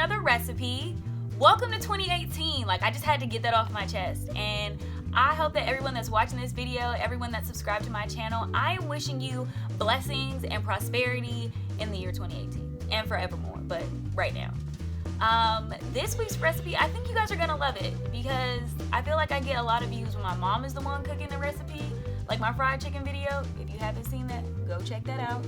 another recipe. Welcome to 2018. I just had to get that off my chest. And I hope that everyone that's watching this video, everyone that's subscribed to my channel, I am wishing you blessings and prosperity in the year 2018 and forevermore, but right now. This week's recipe, I think you guys are gonna love it because I feel like I get a lot of views when my mom is the one cooking the recipe, like my fried chicken video. If you haven't seen that, go check that out.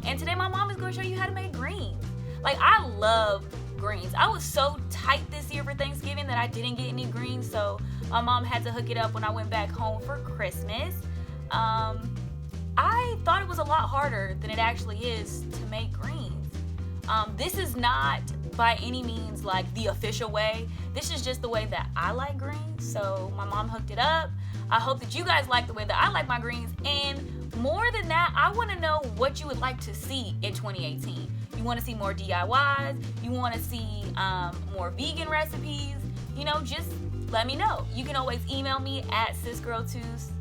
And today my mom is gonna show you how to make greens. I love greens. I was so tight this year for Thanksgiving that I didn't get any greens, so my mom had to hook it up when I went back home for Christmas. I thought it was a lot harder than it actually is to make greens. This is not by any means the official way. This is just the way that I like greens, so my mom hooked it up. I hope that you guys like the way that I like my greens, and more than that, I want to know what you would like to see in 2018. You want to see more DIYs? You want to see more vegan recipes? Just let me know. You can always email me at sisgirl2s.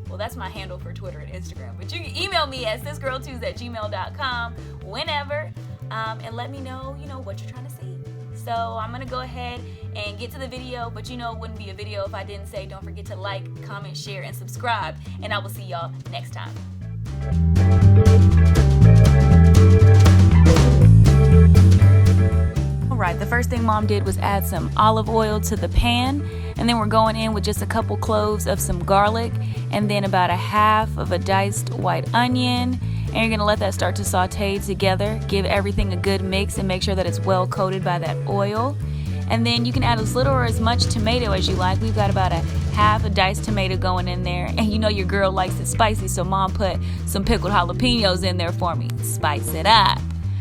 Well, that's my handle for Twitter and Instagram, but you can email me at sisgirl2s@gmail.com whenever, and let me know, what you're trying to see. So I'm gonna go ahead and get to the video, but it wouldn't be a video if I didn't say don't forget to like, comment, share, and subscribe, and I will see y'all next time. Alright, the first thing mom did was add some olive oil to the pan, and then we're going in with just a couple cloves of some garlic, and then about a half of a diced white onion, and you're gonna let that start to saute together. Give everything a good mix and make sure that it's well coated by that oil. And then you can add as little or as much tomato as you like. We've got about a half a diced tomato going in there, and your girl likes it spicy, so mom put some pickled jalapenos in there for me. Spice it up.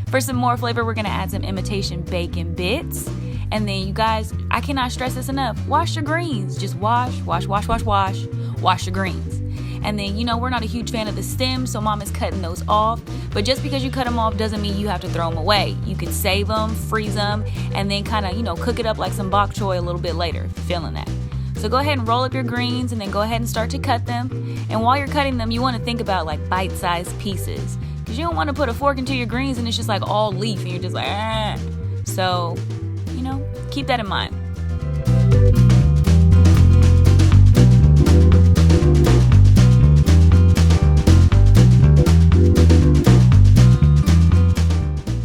For some more flavor, we're gonna add some imitation bacon bits. And then you guys, I cannot stress this enough, wash your greens. Just wash your greens. And then, we're not a huge fan of the stems, so mom is cutting those off. But just because you cut them off doesn't mean you have to throw them away. You can save them, freeze them, and then kind of, cook it up like some bok choy a little bit later, if you're feeling that. So go ahead and roll up your greens and then go ahead and start to cut them. And while you're cutting them, you want to think about bite-sized pieces. Because you don't want to put a fork into your greens and it's just all leaf and you're just ah. So, keep that in mind.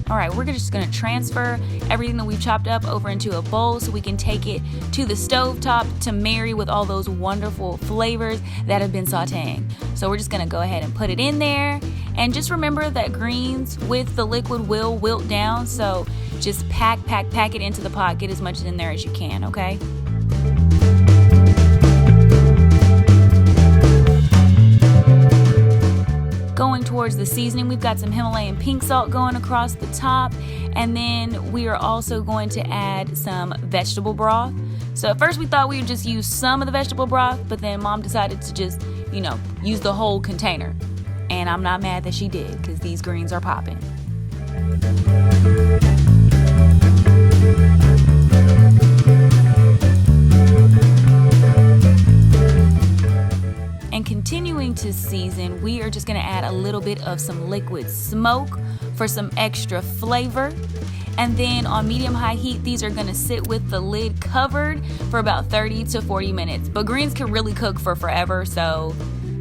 Alright, we're just going to transfer everything that we've chopped up over into a bowl so we can take it to the stovetop to marry with all those wonderful flavors that have been sauteing. So we're just going to go ahead and put it in there. And just remember that greens with the liquid will wilt down, so just pack it into the pot. Get as much in there as you can, okay? Going towards the seasoning, we've got some Himalayan pink salt going across the top, and then we are also going to add some vegetable broth. So at first we thought we would just use some of the vegetable broth, but then mom decided to just, use the whole container. And I'm not mad that she did, because these greens are popping. And continuing to season, we are just going to add a little bit of some liquid smoke for some extra flavor. And then on medium-high heat, these are going to sit with the lid covered for about 30 to 40 minutes. But greens can really cook for forever, so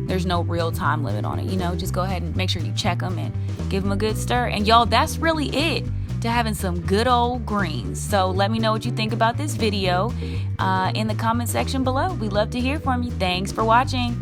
there's no real time limit on it. Just go ahead and make sure you check them and give them a good stir. And y'all, that's really it to having some good old greens. So let me know what you think about this video in the comment section below. We'd love to hear from you. Thanks for watching.